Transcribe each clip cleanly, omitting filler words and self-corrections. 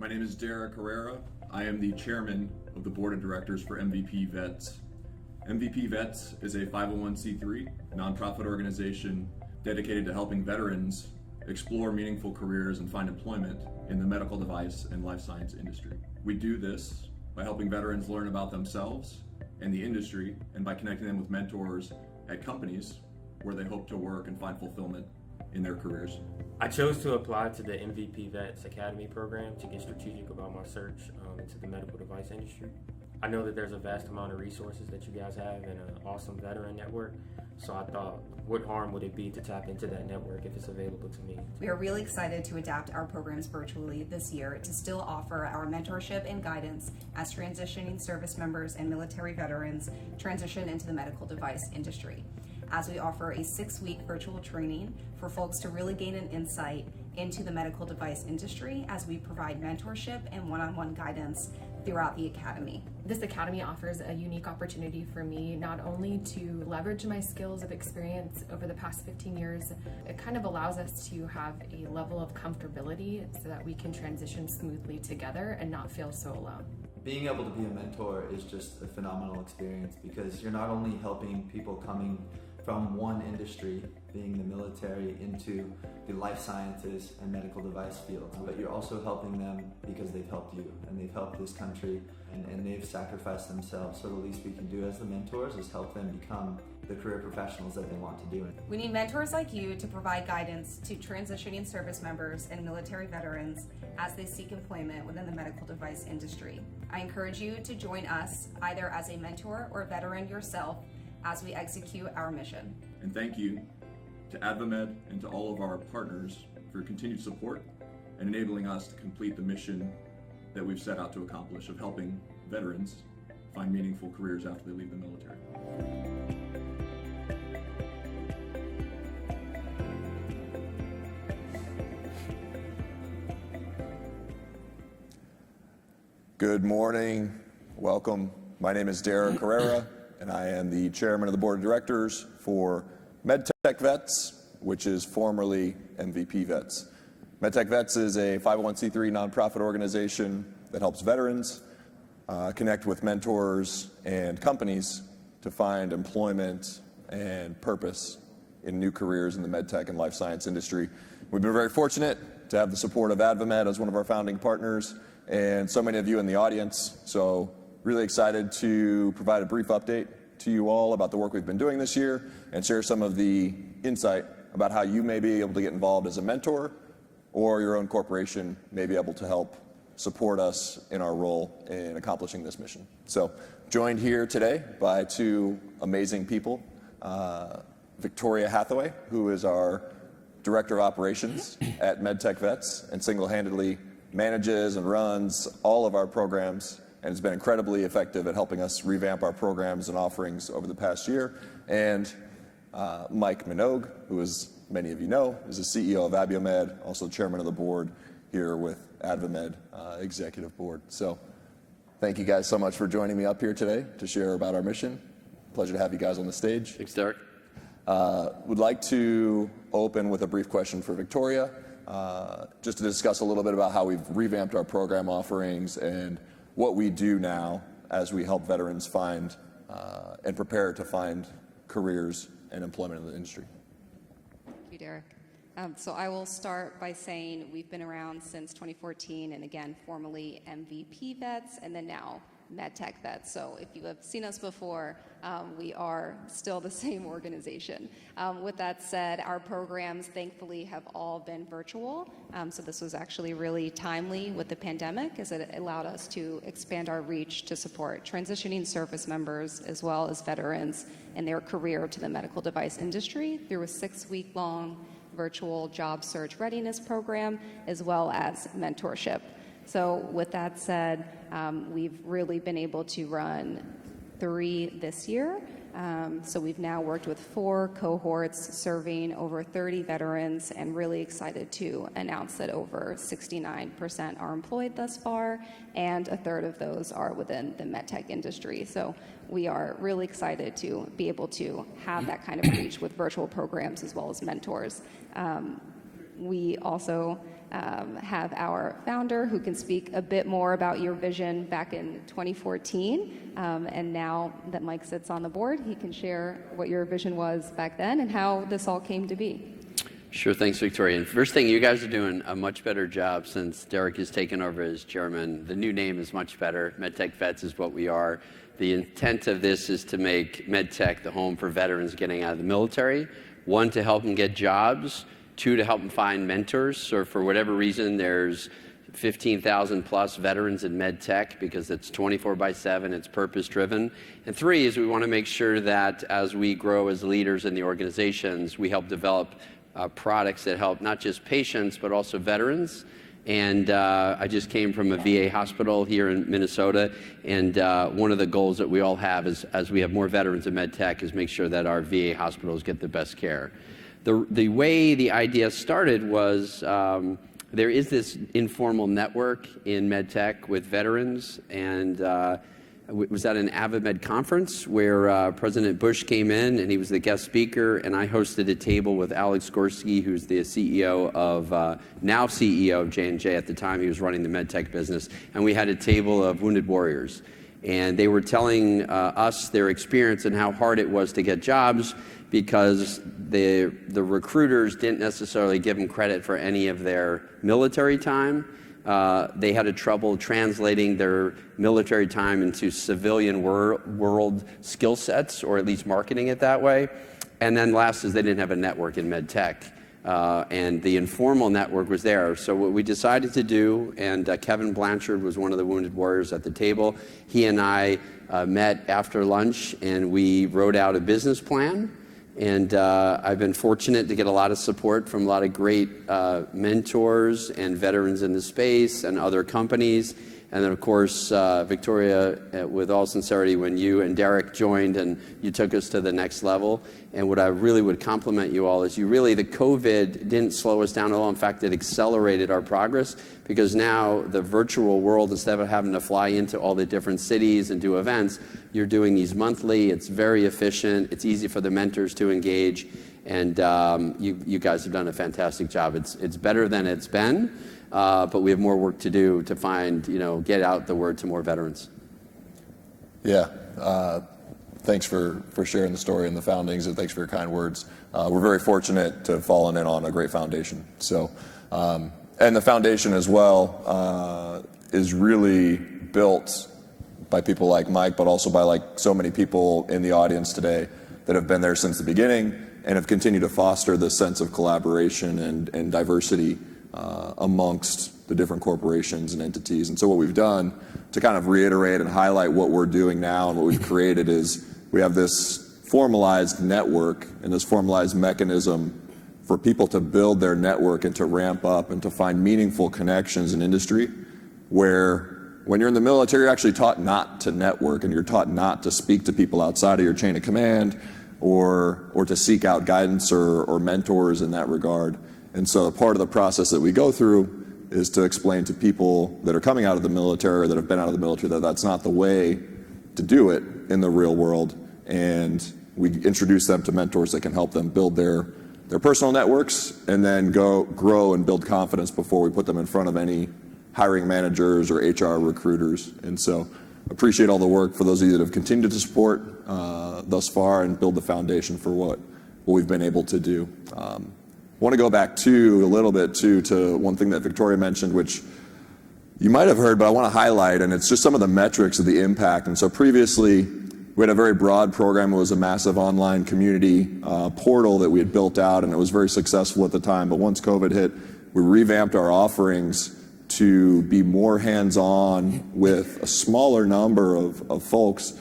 My name is Derek Herrera. I am the chairman of the board of directors for MVPVets. MVPVets is a 501c3 nonprofit organization dedicated to helping veterans explore meaningful careers and find employment in the medical device and life science industry. We do this by helping veterans learn about themselves and the industry, and by connecting them with mentors at companies where they hope to work and find fulfillment in their careers. I chose to apply to the MVPVets Academy program to get strategic about my search into the medical device industry. I know that there's a vast amount of resources that you guys have and an awesome veteran network, so I thought, what harm would it be to tap into that network if it's available to me? We are really excited to adapt our programs virtually this year to still offer our mentorship and guidance as transitioning service members and military veterans transition into the medical device industry, as we offer a 6-week virtual training for folks to really gain an insight into the medical device industry as we provide mentorship and one-on-one guidance throughout the academy. This academy offers a unique opportunity for me not only to leverage my skills of experience over the past 15 years, it kind of allows us to have a level of comfortability so that we can transition smoothly together and not feel so alone. Being able to be a mentor is just a phenomenal experience because you're not only helping people coming from one industry, being the military, into the life sciences and medical device fields, but you're also helping them because they've helped you and they've helped this country and they've sacrificed themselves. So the least we can do as the mentors is help them become the career professionals that they want to do. We need mentors like you to provide guidance to transitioning service members and military veterans as they seek employment within the medical device industry. I encourage you to join us either as a mentor or veteran yourself as we execute our mission. And thank you to AdvaMed and to all of our partners for your continued support and enabling us to complete the mission that we've set out to accomplish of helping veterans find meaningful careers after they leave the military. Good morning, welcome. My name is Derek Herrera, and I am the chairman of the board of directors for MedTechVets, which is formerly MVPVets. MedTechVets is a 501c3 nonprofit organization that helps veterans connect with mentors and companies to find employment and purpose in new careers in the medtech and life science industry. We've been very fortunate to have the support of AdvaMed as one of our founding partners, and so many of you in the audience. So really excited to provide a brief update to you all about the work we've been doing this year and share some of the insight about how you may be able to get involved as a mentor, or your own corporation may be able to help support us in our role in accomplishing this mission. So joined here today by two amazing people, Victoria Hathaway, who is our Director of Operations at MedTechVets and single-handedly manages and runs all of our programs and has been incredibly effective at helping us revamp our programs and offerings over the past year. And Mike Minogue, who, as many of you know, is the CEO of Abiomed, also chairman of the board here with AdvaMed Executive Board. So thank you guys so much for joining me up here today to share about our mission. Pleasure to have you guys on the stage. Thanks, Derek. Would like to open with a brief question for Victoria, just to discuss a little bit about how we've revamped our program offerings and what we do now as we help veterans find and prepare to find careers and employment in the industry. Thank you, Derek. So I will start by saying we've been around since 2014, and again, formerly MVPVets, and then now MedTechVets. So if you have seen us before, we are still the same organization. With that said, our programs thankfully have all been virtual. So this was actually really timely with the pandemic, as it allowed us to expand our reach to support transitioning service members as well as veterans in their career to the medical device industry through a 6-week-long virtual job search readiness program, as well as mentorship. So with that said, we've really been able to run 3 this year. So we've now worked with 4 cohorts serving over 30 veterans, and really excited to announce that over 69% are employed thus far, and a third of those are within the medtech industry. So we are really excited to be able to have that kind of reach with virtual programs as well as mentors. We also have our founder who can speak a bit more about your vision back in 2014. And now that Mike sits on the board, he can share what your vision was back then and how this all came to be. Sure, thanks, Victoria. And first thing, you guys are doing a much better job since Derek has taken over as chairman. The new name is much better. MedTechVets is what we are. The intent of this is to make MedTech the home for veterans getting out of the military. One, to help them get jobs. Two, to help them find mentors. So for whatever reason, there's 15,000 plus veterans in MedTech because it's 24/7, it's purpose-driven. And three is we want to make sure that as we grow as leaders in the organizations, we help develop products that help not just patients, but also veterans. And I just came from a VA hospital here in Minnesota, and one of the goals that we all have is, as we have more veterans in MedTech, is make sure that our VA hospitals get the best care. The way the idea started was there is this informal network in MedTech with veterans, and was at an AvidMed conference where President Bush came in and he was the guest speaker, and I hosted a table with Alex Gorski, who's the CEO of, now CEO of J&J. At the time he was running the MedTech business, and we had a table of wounded warriors. And they were telling us their experience and how hard it was to get jobs because the recruiters didn't necessarily give them credit for any of their military time. They had trouble translating their military time into civilian world skill sets, or at least marketing it that way. And then last is they didn't have a network in MedTech. And the informal network was there. So what we decided to do, and Kevin Blanchard was one of the wounded warriors at the table, he and I met after lunch and we wrote out a business plan. And I've been fortunate to get a lot of support from a lot of great mentors and veterans in the space and other companies. And then, of course, Victoria, with all sincerity, when you and Derek joined and you took us to the next level. And what I really would compliment you all is the COVID didn't slow us down at all. In fact, it accelerated our progress because now the virtual world, instead of having to fly into all the different cities and do events, you're doing these monthly. It's very efficient. It's easy for the mentors to engage. And you guys have done a fantastic job. It's better than it's been. But we have more work to do to find, get out the word to more veterans. Yeah. Thanks for sharing the story and the foundings, and thanks for your kind words. We're very fortunate to have fallen in on a great foundation. So, and the foundation as well is really built by people like Mike, but also by so many people in the audience today that have been there since the beginning and have continued to foster this sense of collaboration and diversity amongst the different corporations and entities. And so what we've done to kind of reiterate and highlight what we're doing now and what we've created is we have this formalized network and this formalized mechanism for people to build their network and to ramp up and to find meaningful connections in industry, where when you're in the military, you're actually taught not to network and you're taught not to speak to people outside of your chain of command or to seek out guidance or mentors in that regard. And so part of the process that we go through is to explain to people that are coming out of the military or that have been out of the military that that's not the way to do it in the real world. And we introduce them to mentors that can help them build their personal networks and then grow and build confidence before we put them in front of any hiring managers or HR recruiters. And so appreciate all the work for those of you that have continued to support thus far and build the foundation for what we've been able to do. I want to go back a little bit to one thing that Victoria mentioned, which you might have heard, but I want to highlight, and it's just some of the metrics of the impact. And so previously, we had a very broad program. It was a massive online community portal that we had built out, and it was very successful at the time. But once COVID hit, we revamped our offerings to be more hands-on with a smaller number of folks,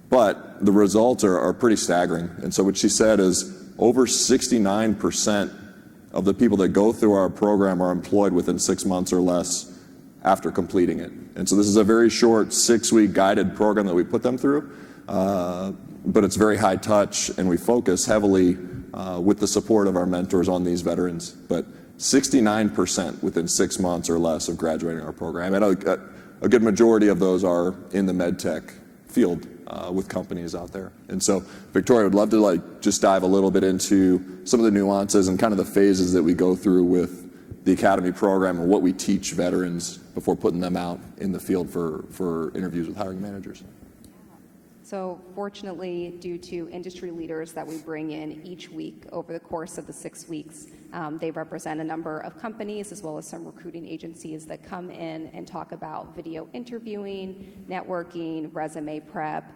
but the results are pretty staggering. And so what she said is over 69% of the people that go through our program are employed within 6 months or less after completing it. And so this is a very short 6-week guided program that we put them through, but it's very high touch, and we focus heavily with the support of our mentors on these veterans. But 69% within 6 months or less of graduating our program. And a good majority of those are in the MedTech field with companies out there. And so Victoria, would love to just dive a little bit into some of the nuances and kind of the phases that we go through with the Academy program and what we teach veterans before putting them out in the field for interviews with hiring managers? So fortunately, due to industry leaders that we bring in each week over the course of the 6 weeks, they represent a number of companies as well as some recruiting agencies that come in and talk about video interviewing, networking, resume prep,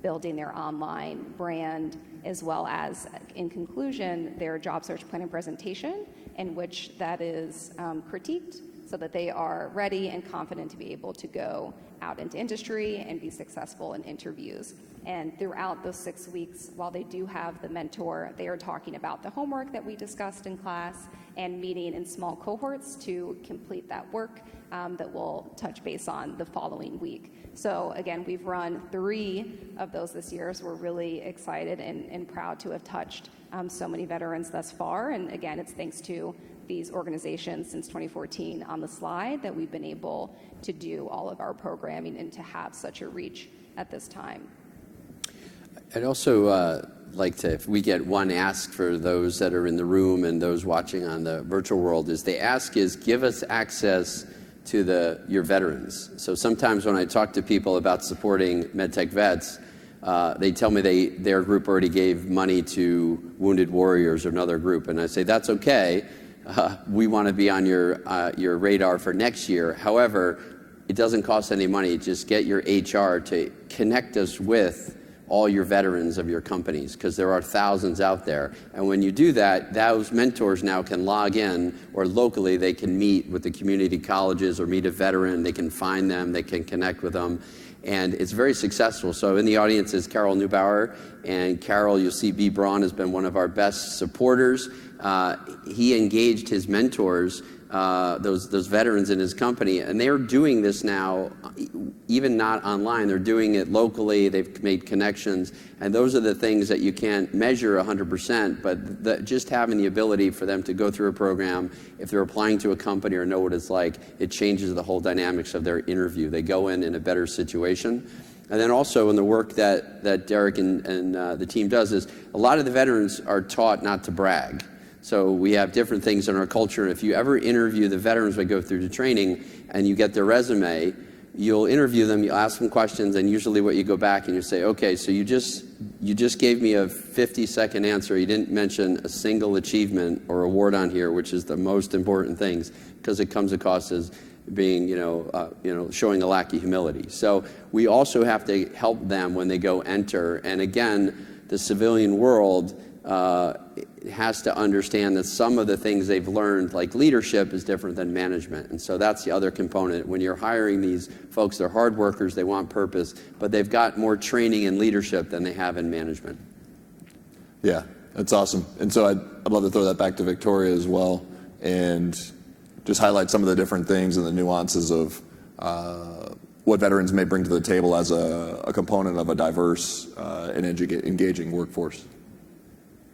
building their online brand, as well as, in conclusion, their job search plan and presentation, in which that is critiqued so that they are ready and confident to be able to go out into industry and be successful in interviews. And throughout those 6 weeks, while they do have the mentor, they are talking about the homework that we discussed in class and meeting in small cohorts to complete that work that we'll touch base on the following week. So again, we've run 3 of those this year, so we're really excited and proud to have touched so many veterans thus far. And again, it's thanks to these organizations since 2014 on the slide that we've been able to do all of our programming and to have such a reach at this time. I'd also like to, if we get one ask for those that are in the room and those watching on the virtual world, is the ask is give us access to your veterans. So sometimes when I talk to people about supporting MedTech Vets, they tell me their group already gave money to Wounded Warriors or another group, and I say that's okay. We want to be on your radar for next year. However, it doesn't cost any money. Just get your HR to connect us with all your veterans of your companies, because there are thousands out there. And when you do that, those mentors now can log in, or locally they can meet with the community colleges or meet a veteran. They can find them, they can connect with them. And it's very successful. So in the audience is Carol Neubauer, and Carol, you'll see B. Braun has been one of our best supporters. He engaged his mentors, those veterans in his company, and they're doing this now, even not online. They're doing it locally. They've made connections, and those are the things that you can't measure 100%, but just having the ability for them to go through a program, if they're applying to a company or know what it's like, it changes the whole dynamics of their interview. They go in a better situation. And then also in the work that Derek and the team does is a lot of the veterans are taught not to brag. So we have different things in our culture. If you ever interview the veterans that go through the training and you get their resume, you'll interview them, you'll ask them questions, and usually what you go back and you say, okay, so you just gave me a 50-second answer. You didn't mention a single achievement or award on here, which is the most important things, because it comes across as being, showing a lack of humility. So we also have to help them when they go enter. And again, the civilian world has to understand that some of the things they've learned, like leadership, is different than management. And so that's the other component. When you're hiring these folks, they're hard workers, they want purpose, but they've got more training in leadership than they have in management. Yeah, that's awesome. And so I'd love to throw that back to Victoria as well, and just highlight some of the different things and the nuances of what veterans may bring to the table as a component of a diverse and engaging workforce.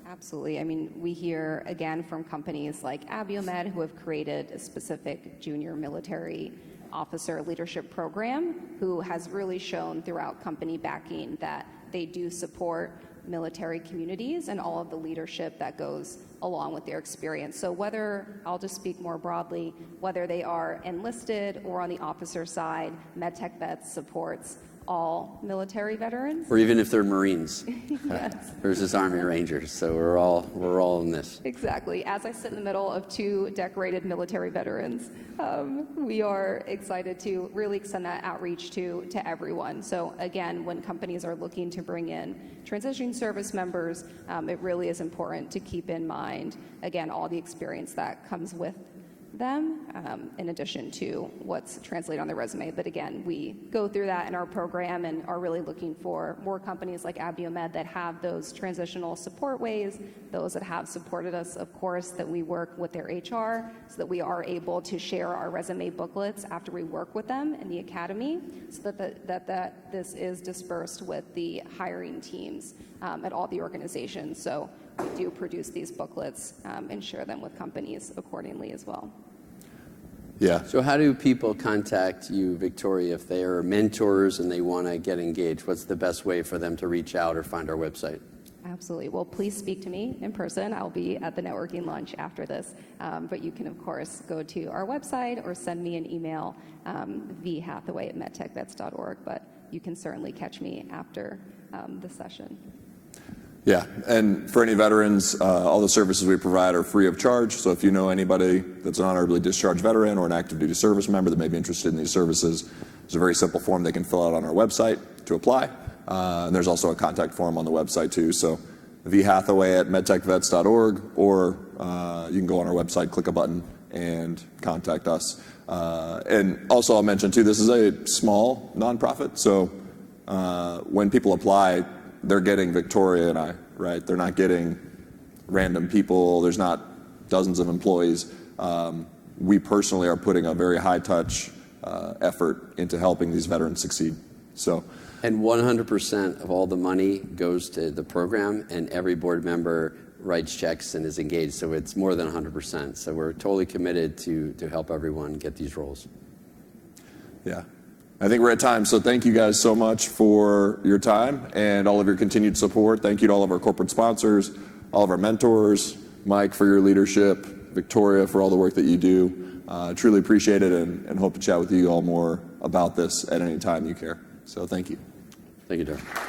Absolutely. I mean, we hear again from companies like Abiomed, who have created a specific junior military officer leadership program, who has really shown throughout company backing that they do support military communities and all of the leadership that goes along with their experience. So whether, I'll just speak more broadly, whether they are enlisted or on the officer side, MedTech Vets supports all military veterans. Or even if they're Marines. Yes. Versus Army Rangers. So we're all in this. Exactly. As I sit in the middle of 2 decorated military veterans, we are excited to really extend that outreach to everyone. So again, when companies are looking to bring in transitioning service members, it really is important to keep in mind, again, all the experience that comes with them, in addition to what's translated on their resume. But again, we go through that in our program and are really looking for more companies like Abiomed that have those transitional support ways, those that have supported us, of course, that we work with their HR so that we are able to share our resume booklets after we work with them in the academy, so that this is dispersed with the hiring teams at all the organizations. So we do produce these booklets and share them with companies accordingly as well. Yeah. So how do people contact you, Victoria, if they are mentors and they want to get engaged? What's the best way for them to reach out or find our website? Absolutely. Well, please speak to me in person. I'll be at the networking lunch after this. But you can, of course, go to our website or send me an email, vhathaway@medtechvets.org. But you can certainly catch me after the session. Yeah, and for any veterans, all the services we provide are free of charge. So if you know anybody that's an honorably discharged veteran or an active duty service member that may be interested in these services, there's a very simple form they can fill out on our website to apply. And there's also a contact form on the website too. So vhathaway@medtechvets.org, or you can go on our website, click a button, and contact us. And also I'll mention too, this is a small nonprofit. So when people apply, they're getting Victoria and I, right? They're not getting random people. There's not dozens of employees. We personally are putting a very high touch effort into helping these veterans succeed. So. And 100% of all the money goes to the program, and every board member writes checks and is engaged. So it's more than 100%. So we're totally committed to help everyone get these roles. Yeah. I think we're at time. So thank you guys so much for your time and all of your continued support. Thank you to all of our corporate sponsors, all of our mentors, Mike for your leadership, Victoria for all the work that you do. Truly appreciate it, and hope to chat with you all more about this at any time you care. So thank you. Thank you, Derek.